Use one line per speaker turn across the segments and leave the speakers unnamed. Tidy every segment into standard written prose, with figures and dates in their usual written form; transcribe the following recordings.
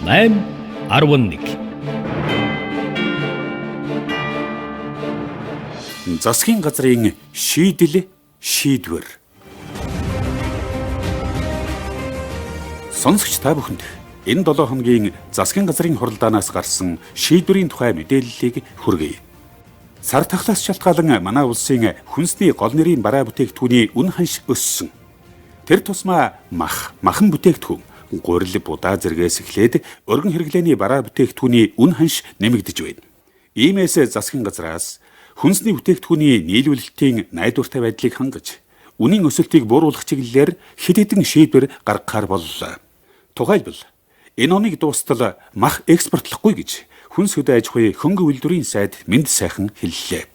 8:11.
Засгийн газрын шийдэл шийдвэр. Сонсогч та бүхэнд энэ 7 хоногийн засгийн газрын хуралдаанаас гарсан шийдвэрийн тухай мэдээллийг хүргэе. Сар тахлаас шалтгаалan манай улсын хүнсний гол нэрийн бараа бүтээгдэхүүний үн ханш өссөн. Тэр тусмаа махан бүтээгдэхүүн, гурил, будаа зэргээс эхлээд өргөн хэрэглээний бараа бүтээгдэхүүний үн ханш нэмэгдэж байна. Иймээс засгийн газраас хүнсний бүтээгдэхүүний нийлүүлэлтийн найдвартай байдлыг хангаж, үнийн өсөлтийг бууруулах чиглэлээр хэд хэдэн шийдвэр гаргахаар боллоо. Тухайлбал, энэ оныг дуустал мах экспортлохгүй гэж Хүнс хөдөө аж ахуйн хөнгө үйлдвэрийн сайд Мэнд сайхан хэллээ.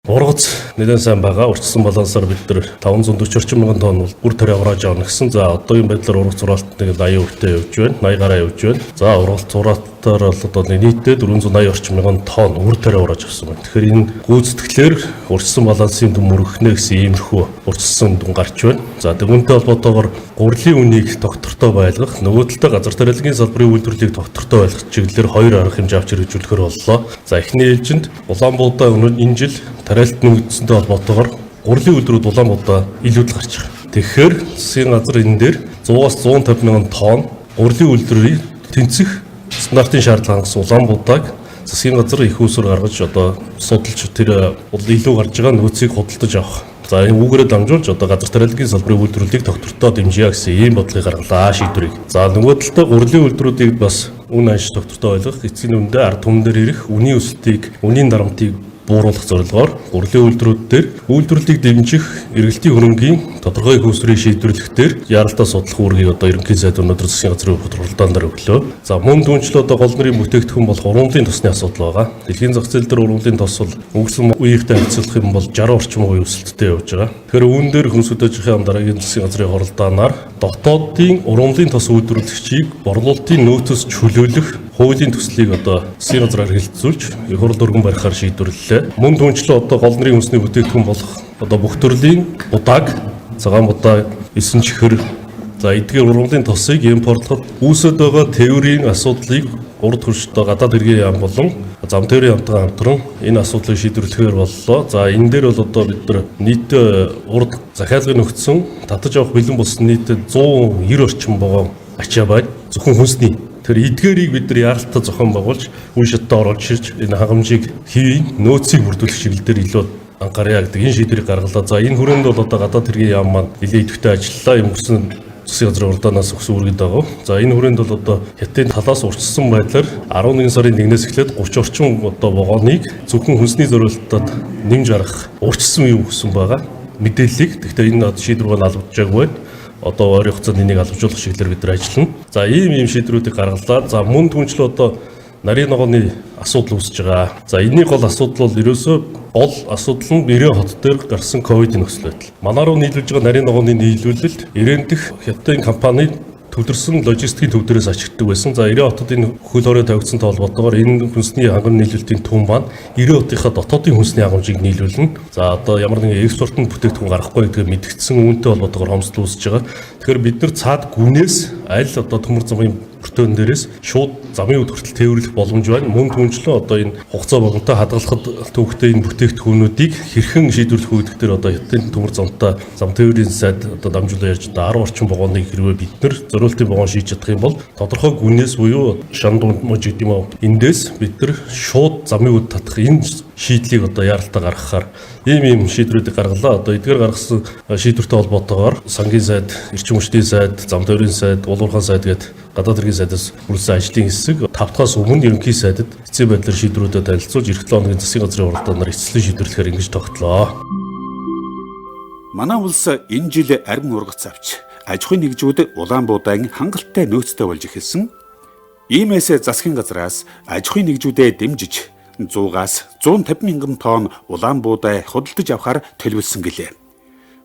Ургац нэлээд сайн байгаа. Урьдчилан балансаар бид нар 540 орчим мянган тонн бүр тариа урааж авна гэсэн. За одоогийн байдлаар ургац зураалтыг 80% явж байна. 80 гараа явж байна. За ургац зураалтаар бол одоо нийтдээ 480 орчим мянган тонн бүр тариа урааж авсан байна. Тэгэхээр энэ гүйцэтгэлээр урьдчилан балансын дүн мөрөхнө гэсэн иймэрхүү урьдчилан дүн гарч байна. За үүнтэй холбоотойгоор гурилын үнийг тогтвортой байлгах, нөгөө талдаа газар тариалангийн салбарын үйлдвэрлэлийг тогтвортой байлгах чиглэлээр хоёр арга хэмжээ авч хэрэгжүүлэхээр боллоо. За эхний ээлжинд улаан буудаа энэ жил тариалт нэмэгдсэнтэй холбоотойгоор гурилын үйлдвэрүүд улаан буудаа илүүдл гарч байгаа. Тэгэхээр засгийн газар энэ дээр 100-аас 150 мянган тонн гурилын үйлдвэрийн тэнцэх стандартын шаардлага хангасан улаан буудааг засгийн газар их усаар гаргаж одоо судалж тэр илүү гарч байгаа нөөцийг худалдаж авах. За энэ үүгээрээ дамжуулж одоо газар тариалангийн салбарын үйлдвэрлэлийг тогтвортой дэмжиж гэсэн ийм бодлогыг гаргалаа шийдвэрийг. За нөгөө талдаа гурилын үйлдвэрүүдийг бас үн ханш тогтвортой байлгах, эцсийн үндэ ард түмэн дээр ирэх үнийн өсөлтийг, үнийн дарамтыг бууруулах зорилгоор гурилын үйлдвэрүүд дээр үйлдвэрлэлийг дэмжих эргэлтийн хөрөнгийн тодорхой их усрын шийдвэрлэх дээр яаралтай судлах үүргийг одоо ерөнхий сайд өнөөдөр засгийн газрын хуралдаан дээр өглөө. За мөн түнчлээ одоо гол нэрийн бүтээгдэхүүн бол ургамлын тосны асуудал байгаа. Дэлхийн зах зээл дээр ургамлын тос бол өнгөрсөн үеийнхтэй харьцуулах юм бол 60 орчим хувийн өсөлттэй явж байгаа. Тэгэхээр үүн дээр Хүнс хөдөө аж ахуйн дараагийн засгийн газрын хуралдаанаар дотоодын ургамлын тос үйлдвэрлэгчийг борлуулалтын нөөцөс чөлөөлөх хуулийн төслийг одоо засгийн газраар хэлэлцүүлж их хурл өргөн барихаар шийдвэрлэлээ. Мөн түнчлээ одоо гол нэрийн хүнсний бүтээгдэхүүн болох одоо бүх төрлийн будааг, цагаан будаа, эсэн чихэр, за эдгээр ургамлын тосыг импортлоход үүсэт байгаа тээврийн асуудлыг урд хөрштэй гадаад хэргийн яам болон зам тээврийн яамтай хамтран энэ асуудлыг шийдвэрлэхээр боллоо. За энэ дээр бол одоо бид нар нийтдээ урд захиалгыг нөгдсөн татаж авах бэлэн болсон нийтдээ 190 орчим вагон ачаа байна. Зөвхөн хүнсний. Тэр эдгээрийг бид нар яаралтай зохион байгуулж үн шаттай оруулж ширж энэ хангамжийг хийх, нөөцийг бүрдүүлэх чиглэлээр илүү анхаарья гэдэг энэ шийдвэрийг гаргалаа. За энэ хүрээнд бол одоо гадаад хэргийн яам маань нэлээд идэвхтэй ажиллалаа. Өнгөрсөн засгийн газрын хуралдаанаас өгсөн үргэлж байгаа. За энэ хүрээнд бол одоо хятадын талаас урьдчилсан байдлаар 11 сарын 1-ээс эхлээд 30 орчим одоо вагоныг зөвхөн хүнсний зориулалтад нэмж гаргах урьдчилсан юм өгсөн байгаа. Мэдээллийг. Гэхдээ энэ шийдвэр бол албадчихаагүй байна. Одоо ойрын хугацаанд энийг албажуулах чиглэлээр бид нар ажиллана. За ийм шийдвэрүүдийг гаргалаа. За мөн түнчлээ одоо нарийн ногооны асуудал үүсэж байгаа. За энэний гол асуудал бол ерөөсөө гол асуудал нь Ирээн хот дээр гарсан ковидын нөхцөл байдал. Манай руу нийлүүлж байгаа нарийн ногооны нийлүүлэлт Ирээн дэх хятадын компани төвлөрсөн логистикийн төв дээрээс ачигддаг байсан. За Ирээн хотод энэ хөл хорой тавигдсантай холбоотойгоор энэ хүнсний хангам нийлүүлэлтийн түн маань Ирээн хотынхаа дотоодын хүнсний хангамжийг нийлүүлнэ. За одоо ямар нэгэн экспортын бүтээгдэхүүн гарахгүй гэдгээр мэдгдсэн үүнтэй холбоотойгоор хомсдол үүсэж байгаа. Тэгэхээр бид нар цаад гүнээс аль одоо төмөр замын бүртөөн дээрээс шууд замын үд хүртэл тээвэрлэх боломж байна. Мөн түнчлэн одоо энэ хугацаа болгонтой хадгалахад төвхтэй энэ бүтээгдэхүүнүүдийг хэрхэн шийдвэрлэх үүдэх дээр одоо хятадын төмөр замтай зам тээврийн сайд одоо дамжуулан ярьж одоо 10 орчим вагоныг хэрвээ бид нар зориултын вагон шийдэж чадах юм бол тодорхой гүнээс буюу шандуун мож гэдэг юм уу эндээс бид нар шууд замын үд татах энэ шийдлийг одоо яаралтай гаргахаар ийм шийдвэрүүдийг гаргалаа. Одоо эдгээр гаргасан шийдвэртэй холбоотойгоор сангийн сайд, эрчим хүчний сайд, зам тээврийн сайд, улуурхаан сайд гэдэг гадаад хэргийн сайдаас үргэлжлэн ажлын хэсэг 5 дахаас өмнө ерөнхий сайдад эцсийн байдлаар шийдвэрүүдэд танилцуулж эх 7 хоногийн засгийн газрын хуралдаанаар эцэслэн шийдвэрлэхээр ингэж тогтлоо.
Манай улс энэ жил арвин ургац авч аж ахуйн нэгжүүд улаан буудаан хангалттай нөөцтэй болж эхэлсэн. Иймээс засгийн газраас аж ахуйн нэгжүүдэд дэмжиж 100-аас 150 мянган тонн улаан буудай худалдаж авахар төлөвлөсөн гэлээ.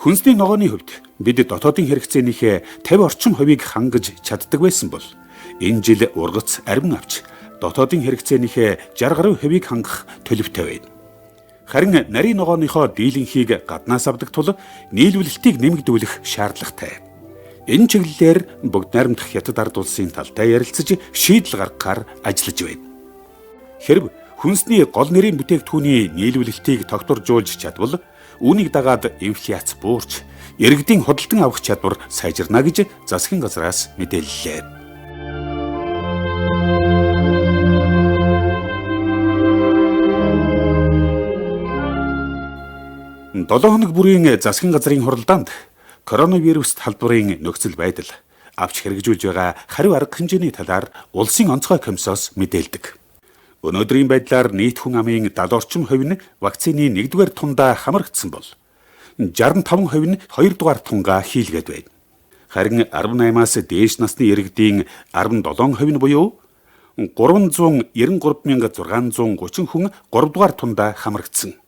Хүнсний ногооны хувьд бид дотоодын хэрэгцээнийхээ 50 орчим хувийг хангаж чаддаг байсан бол энэ жил ургац арвин авч дотоодын хэрэгцээнийхээ 60 гаруй хувийг хангах төлөвтэй байна. Харин нарийн ногооныхоо дийлэнхийг гаднаас авдаг тул нийлүүлэлтийг нэмэгдүүлэх шаардлагатай. Энэ чиглэлээр бүгд найрамдах Хятад ард улсын талтай ярилцаж шийдэл гаргахаар ажиллаж байна. Хэрв хүнсний гол нэрийн бүтээгдэхүүний нийлүүлэлтийг тогтворжуулж чадвал үүнийг дагаад инфляц буурч иргэдийн худалдан авах чадвар сайжирна гэж засгийн газраас мэдээллээ. 7 хоног бүрийн засгийн газрын хуралдаанд коронавирус талбарын нөхцөл байдал авч хэрэгжүүлж байгаа хариу арга хэмжээний талаар улсын онцгой комиссоос мэдээлдэг. Өнөөдрийн байдлаар нийт хүн амын 70 орчим хувь нь вакцины 1-р тундаа хамрагдсан бол 65% нь 2-р тунгаа хийлгээд байна. Харин 18-аас дээш насны иргэдийн 17% нь буюу 393,630 хүн 3-р тундаа хамрагдсан.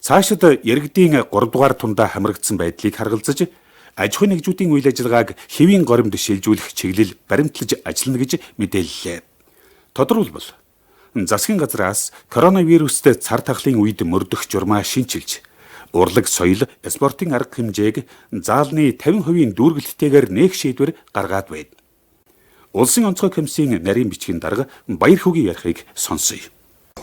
Цаашид иргэдийн 3-р тундаа хамрагдсан байдлыг харгалзаж аж ахуйн нэгжүүдийн үйл ажиллагааг хэвийн горимд шилжүүлэх чиглэл баримтлаж ажиллана гэж мэдээллээ. Тодорхойлбол засгийн газраас коронавирусд цар тахлын үед мөрдөх журмаа шинчилж урлаг соёл спортын арга хэмжээг заалны 50% дүүргэлттэйгээр нээх шийдвэр гаргаад байна. Улсын онцгой комиссийн нарийн бичгийн дарга Баяр Хөгийн ярихыг сонсъё.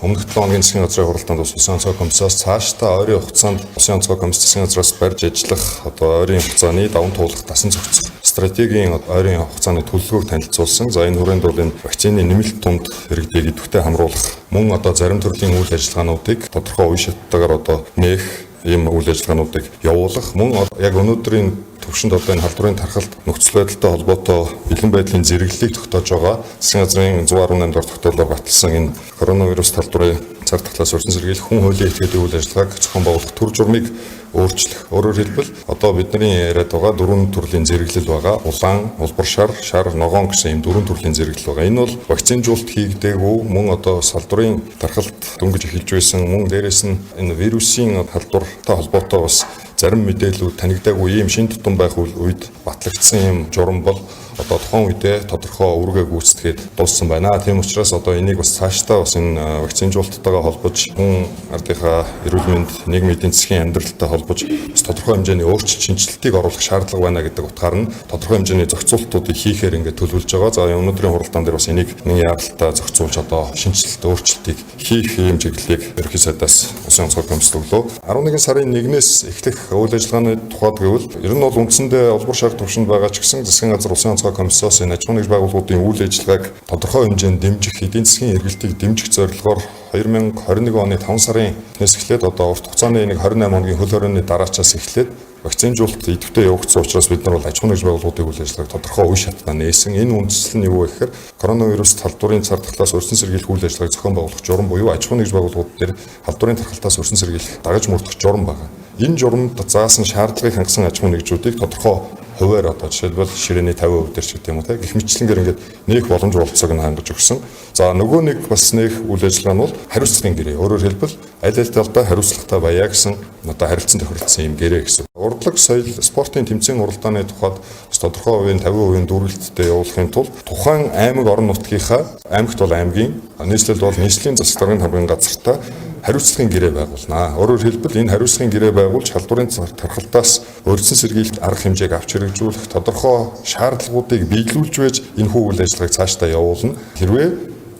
Өмнөх 7 хоногийн засгийн газрын хуралдаанд улсын онцгой комиссоос цаашдаа ойрын хугацаанд улсын онцгой комисс засгийн газраас барьж ажиллах ойрын хугацааны даван туулах дасан зохицох стратегийн ойрын хугацааны төлөвлөгөөг танилцуулсан. За энэ хүрээнд бол энэ вакцины нэмэлт тунд иргэдийг идэвхтэй хамруулах, мөн зарим төрлийн үйл ажиллагаануудыг тодорхой үе шаттайгаар нээх ийм үйл ажиллагаануудыг явуулах, мөн яг өнөөдрийн төвшөнд энэ халдварын тархалт нөхцөл байдалтай холбоотой бэлэн байдлын зэрэглэлийг тогтоож байгаа засгийн газрын 118 дахь тогтоолоор баталсан энэ коронавирус талбарын цар тахлаас урьдчилан сэргийлэх хүн хуулийн этгээдийн үйл ажиллагааг зохион байгуулах төр журмыг өөрчлөх. Өөрөөр хэлбэл бидний яриад байгаа 4 төрлийн зэрэглэл байгаа. Улаан, улбар шар, ногоон гэсэн ийм 4 төрлийн зэрэглэл байгаа. Энэ бол вакцинжуулалт хийгдээгүй, мөн салдварын тархалт дөнгөж эхэлж байсан, мөн дээрээс нь энэ вирусын халдвартай холбоотой бас зарим мэдээлүүд танигдаагүй ийм шин тутам байх үед батлагдсан ийм журам бол тухайн үедээ тодорхой үүргээ гүйцэтгээд дууссан байна. Тийм учраас энийг бас цаашдаа бас энэ вакцинжуулалттайгаа холбож хүн ардынхаа эрүүл мэнд, нийгмийн эдийн засгийн амьдралтай холбож бас тодорхой хэмжээний өөрчлөлт шинжилтийг оруулах шаардлага байна гэдэг утгаар нь тодорхой хэмжээний зохицуултуудыг хийхээр ингээд төлөвлөж байгаа. За өнөөдрийн хуралдаан дээр бас энийг нэг яаралтай зохицуулж шинжилт өөрчлөлтийг хийх юм чиглэлийг ерөнхий сайдаас улсын онцгой комисс өглөө. 11 сарын 1-ээс эхлэх үйл ажиллагааны тухайд гэвэл ер нь бол үндсэндээ улбар шар төвшөнд байгаа ч гэсэн засгийн газар улсын онцгой комиссоос энэ аж ахуйн нэгж байгууллагуудын үйл ажиллагааг тодорхой хэмжээнд дэмжих, эдийн засгийн эргэлтийг дэмжих зорилгоор 2021 оны 5 сарын эхнээс эхлээд урт хугацааны 28 хоногийн хөл хорионы дараачаас эхлээд вакцинжуулалт идэвхтэй явагдсан учраас бид нар бол аж ахуйн нэгж байгууллагуудын үйл ажиллагааг тодорхой үе шаттай нээсэн. Энэ үндэслэл нь юу вэ гэхээр коронавирус талбарын цар тахлаас урьдчилан сэргийлэх үйл ажиллагааг зохион байгуулах журам буюу аж ахуйн нэгж байгууллагууд дээр халдварын тархалтаас урьдчилан сэргийлэх дагаж мөрдөх журам байна. Энэ журамд заасан шаардлагыг хангасан аж ахуйн нэгжүүдийг тодорхой хуваар жишээлбэл ширээний 50% дээр ч гэдэг юм уу гэх мэтлэнгээр ингээд нээх боломж болцоог нь хангаж өгсөн. За нөгөө нэг бас нээх үйл ажиллагаа нь бол хариуцлагын гэрээ. Өөрөөр хэлбэл аль талдаа хариуцлагатай баяа гэсэн харилцан тохиролцсон юм гэрээ гэсэн. Урлаг, соёл, спортын тэмцээн уралдааны тухайд тодорхой хувийн 50% дүүрэлттэй явуулахын тулд тухайн аймаг орон нутгийнхаа аймагт бол аймгийн, нийслэлд бол нийслэлийн засаг даргын хамгийн газартаа хариуцлагын гэрээ байгуулнаа. Өөрөөр хэлбэл энэ хариуцлагын гэрээ байгуулж халдварын тархалтаас урьдчилан сэргийлэлт арга хэмжээг авч хэрэгжүүлэх тодорхой шаардлагуудыг биелүүлж байж энэ үйл ажиллагааг цаашдаа явуулна. Хэрвээ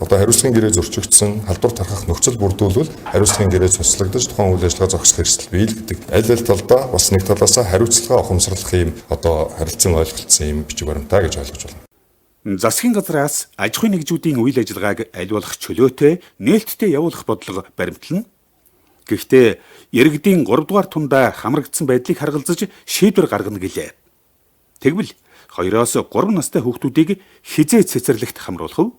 хариуцлагын гэрээ зөрчигдсөн, халдвар тархах нөхцөл бүрдүүлвэл хариуцлагын гэрээ цуслагдаж тухайн үйл ажиллагаа зохисох эрсдэл биелэгдэг. Аль талдаа бас нэг талаасаа хариуцлага ухамсарлах юм харилцан ойлголцсон юм бичиг баримтаа гэж ойлгож байна.
Засгийн газраас аж ахуйн нэгжүүдийн үйл ажиллагааг аль болох чөлөөтэй, нээлттэй явуулах бодлого баримтлана. Гэхдээ иргэдийн 3-р тундаа хамрагдсан байдлыг харгалзаж шийдвэр гаргана гэлээ. Тэгвэл 2-оос 3 настай хүүхдүүдийг хизээ цэцэрлэгт хамруулах вэ?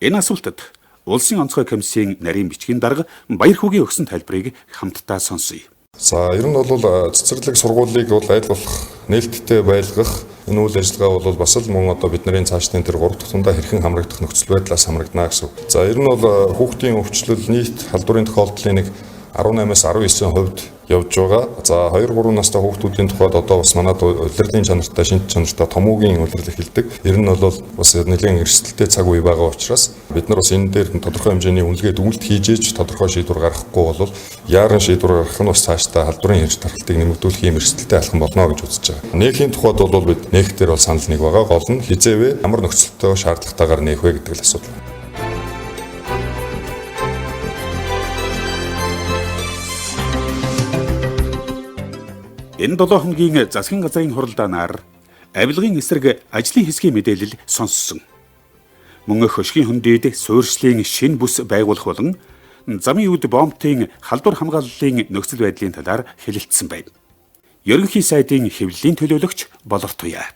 Энэ асуултад улсын онцгой комиссийн нарийн бичгийн дарга Баяр Хөгийн өгсөн тайлбарыг хамтдаа сонсъё.
За ер нь бол цэцэрлэг сургуулийг аль болох нээлттэй байлгах энэ үйл ажиллагаа бол бас л мөн бидний цаашдын тэр 3 дахь тундаа хэрхэн хамрагдах нөхцөл байдлаас хамрагдана гэсэн. За ер нь бол хүүхдийн өвчлөл нийт халдварын тохиолдлын 18-аас 19% явж байгаа. За 2-3 настай хүүхдүүдийн тухайд одоо бас манад улирлын чанартай, шинж чанартай томоогийн улирал эхэлдэг. Ер нь бол бас нэлээд эрсдэлтэй цаг үе байгаа учраас бид нар бас энэ дээр тодорхой хэмжээний үнэлгээ дүгнэлт хийж ээж тодорхой шийдвэр гаргахгүй бол яаран шийдвэр гаргах нь бас цаашдаа халдварын хэрэг тархалтыг нэмэгдүүлэх юм эрсдэлтэй алхам болно гэж үзэж байгаа. Нээхийн тухайд бол бид нээх дээр бол санал нэг байгаа. Гол нь хизээвээ ямар нөхцөлтэй шаардлагатайгаар нээх вэ гэдэг л асуудал.
Энэ 7 хоногийн засгийн газрын хуралдаанаар авилгын эсрэг ажлын хэсгийн мэдээлэл сонссон. Мөн хөшгийн хөндөд суурьшлийн шинэ бүс байгуулах болон замын үд бомбын халдвар хамгааллын нөхцөл байдлын талаар хэлэлцсэн байна. Ерөнхий сайдын хэвлэлийн төлөөлөгч Болорт Туяа.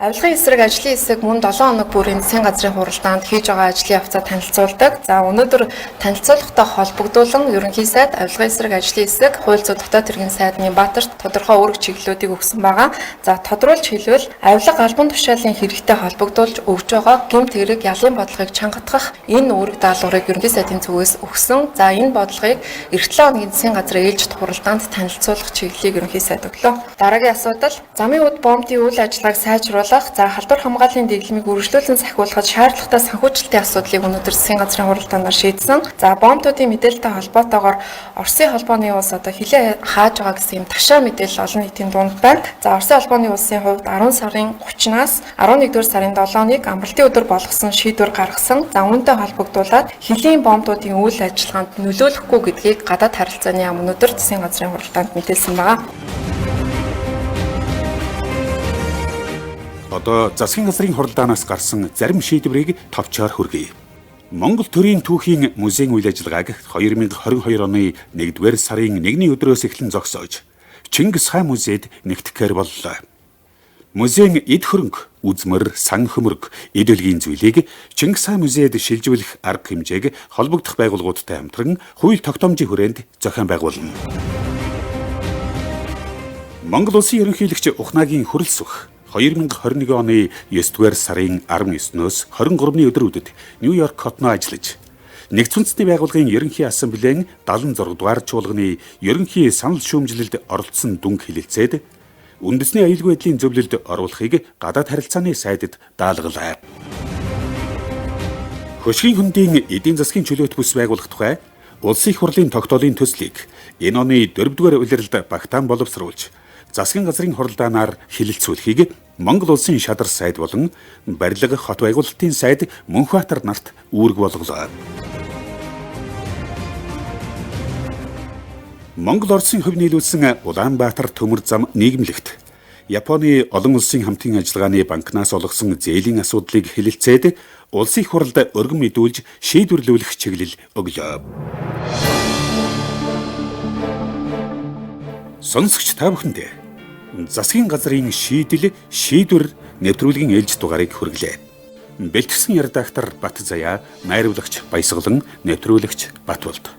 Авилгын эсрэг ажлын хэсэг мөн 7 хоног бүрийн засгийн газрын хуралдаанд хийж байгаа ажлын явцаа танилцуулдаг. За өнөөдөр танилцуулгатай холбогдуулан ерөнхий сайд авилгын эсрэг ажлын хэсэг хууль зүйн дотоод хэргийн сайдны Баатарт тодорхой үүрэг чиглэлүүдийг өгсөн байгаа. За тодруулж хэлбэл авилга албан тушаалын хэрэгтэй холбогдуулж өгж байгаа гэмт хэрэг ялын бодлогыг чангатгах энэ үүрэг даалгаврыг ерөнхий сайдын зүгээс өгсөн. За энэ бодлогыг эх 7 хоногийн засгийн газрын ээлжид хуралдаанд танилцуулах чиглэлийг ерөнхий сайд өглөө. Дараагийн асуудал замын үд бомбын үйл ажиллагааг сайжруулах, за халдвар хамгааллын дэглэмийг үргэлжлүүлэн сахиулахад шаардлагатай санхүүжилтийн асуудлыг өнөөдөр засгийн газрын хуралдаанаар шийдсэн. За бомбуудын мэдээлэлтэй холбоотойгоор Оросын холбооны улс одоо хилээ хааж байгаа гэсэн юм ташаа мэдээлэл олон нийтийн дунд байна. За Оросын холбооны улсын хувьд 10 сарын 30-наас 11-р сарын 7-ыг амралтын өдөр болгосон шийдвэр гаргасан. За үүнтэй холбогдуулаад хилийн бомбуудын үйл ажиллагаанд нөлөөлөхгүй гэдгийг гадаад харилцааны яам өнөөдөр засгийн газрын хуралдаанд мэдээлсэн байгаа.
Одоо засгийн газрын хуралдаанаас гарсан зарим шийдвэрийг товчоор хүргэе. Монгол төрийн түүхийн музейн үйл ажиллагааг 2022 оны 1-р сарын 1-ний өдрөөс эхлэн зогсоож Чингис хаан музейд нэгтгэхээр боллоо. Музейн эд хөрөнгө, үзмэр, сан хөмөрг, эд өлгийн зүйлийг Чингис хаан музейд шилжүүлэх арга хэмжээг холбогдох байгууллагуудтай хамтран хууль тогтоомжийн хүрээнд зохион байгуулна. Монгол улсын ерөнхийлөгч Ухнаагийн хөрөлсөх 2021 оны 9-р сарын 19-ноос 23-ны өдрүүдэд Нью-Йорк хотноо ажиллаж, Нэгдсэн үндэстний байгууллагын ерөнхий ассамблеийн 76 дугаар чуулганы ерөнхий санал шүүмжлэлд оролцсон дүнг хэлэлцээд үндэсний аюулгүй байдлын зөвлөлд оруулахыг гадаад харилцааны сайдад даалгалаа. Хөшгийн хөндийн эдийн засгийн чөлөөт бүс байгуулах тухай улсын их хурлын тогтоолын төслийг энэ оны 4-р улиралд багтаан боловсруулж, засгийн газрын хуралдаанаар хэлэлцүүлэхийг Монгол улсын шадар сайд болон барилга хот байгуулалтын сайд Мөнхбаатар нарт үүрэг болголоо. Монгол Оросын хөв нийлүүлсэн Улаанбаатар төмөр зам нийгэмлэгт Японы олон улсын хамтын ажиллагааны банкнаас олгосон зээлийн асуудлыг хэлэлцээд улсын их хурлд өргөн мэдүүлж шийдвэрлүүлэх чиглэл өглөө. Сонсогч та бүхэндээ засгийн газрын шийдвэр нэвтрүүлгийн ээлж дугаарыг хүргэлээ. Бэлтгэсэн редактор Бат Заяа, найруулагч Баясгалан, нэвтрүүлэгч Батболд.